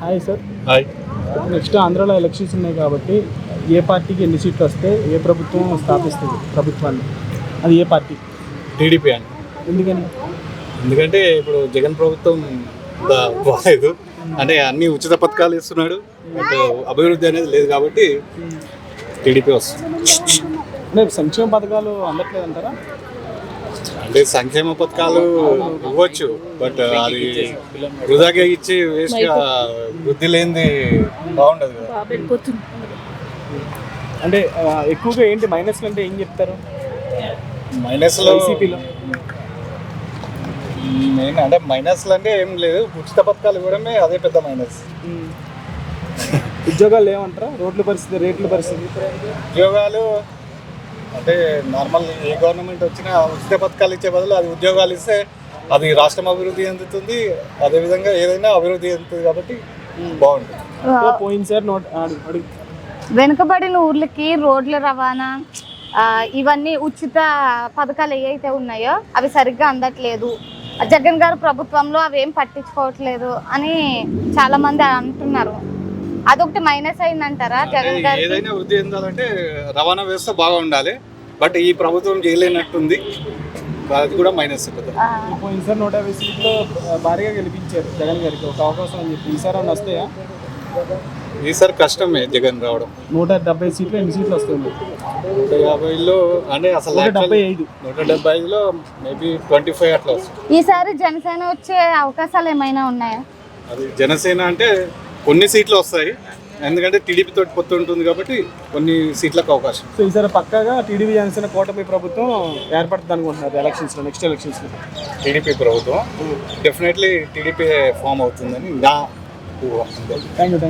Hi sir. Hi. Next ఆంధ్రాలో elections ఉన్నాయి కాబట్టి ఏ పార్టీకి ఎన్ని సీట్లు వస్తే ఏ ప్రభుత్వం స్థాపిస్తుంది ప్రభుత్వాన్ని, అది ఏ పార్టీ? టీడీపీ అని. ఎందుకని? ఎందుకంటే ఇప్పుడు జగన్ ప్రభుత్వం బాగాలేదు, అంటే అన్ని ఉచిత పథకాలు ఇస్తున్నాడు, బట్ అభివృద్ధి అనేది లేదు కాబట్టి టీడీపీ వస్తుంది. అంటే సంక్షేమ పథకాలు అందట్లేదు అంటారా? అంటే సంక్షేమ పథకాలు ఇవ్వచ్చు, బట్ అది వృధాగా ఇచ్చి వేస్ట్గా వృద్ధి లేనిది బాగుండదు కదా. అంటే ఎక్కువగా ఏంటి మైనస్లు అంటే ఏం చెప్తారు? మైనస్లో వైసీపీలో మెయిన్ అంటే మైనస్లు అంటే ఏం లేదు, ఉచిత పథకాలు ఇవ్వడమే అదే పెద్ద మైనస్. ఉద్యోగాలు ఏమంటారా? రోడ్ల పరిస్థితి, రేట్ల పరిస్థితి. ఉద్యోగాలు అంటే నార్మల్ ఏ గవర్నమెంట్ వచ్చినా ఉచిత పథకాలు ఇచ్చే బదులు అది ఉద్యోగాలు ఇస్తే అది రాష్ట్రం అభివృద్ధి చెందుతుంది, అదేవిధంగా ఏదైనా అభివృద్ధి చెందుతుంది కాబట్టి బాగుంటుంది. పోయినసారి వెనుకబడిన ఊర్లకి రోడ్ల రవాణా ఇవన్నీ ఉచిత పథకాలు ఏవైతే ఉన్నాయో అవి సరిగ్గా అందట్లేదు, జగన్ గారు ప్రభుత్వంలో అవి ఏం పట్టించుకోవట్లేదు అని చాలా మంది అంటున్నారు. అదొకటి మైనస్ అయిందంటారా జగన్ గారు? ఏదైనా వృద్ధి చెందాలంటే రవాణా వ్యవస్థ బాగా ఉండాలి, బట్ ఈ ప్రభుత్వం చేయలేనట్టుంది, అది కూడా మైనస్. పోయినసారి 150 సీట్లు భారీగా గెలిపించారు జగన్ గారికి, ఒక అవకాశం అని చెప్పి. ఈసారి అని వస్తాయా? ఈసారి కష్టమే జగన్ రావడం. 170 సీట్లు, ఎన్ని సీట్లు వస్తాయి? 150లో అంటే అసలు 175లో మేబీ 25 అట్లా వస్తుంది. ఈసారి జనసేన వచ్చే అవకాశాలు ఏమైనా ఉన్నాయా? అది జనసేన అంటే కొన్ని సీట్లు వస్తాయి, ఎందుకంటే టీడీపీ తోటి పొత్తు ఉంటుంది కాబట్టి కొన్ని సీట్లకు అవకాశం. సో ఈసారి పక్కాగా టీడీపీ జనసేన కూటమి ప్రభుత్వం ఏర్పడుతుంది అనుకుంటున్నారు ఎలక్షన్స్లో, నెక్స్ట్ ఎలక్షన్స్లో. టీడీపీ ప్రభుత్వం డెఫినెట్లీ టీడీపీ ఫామ్ అవుతుందని నా ఊహ. Thank you.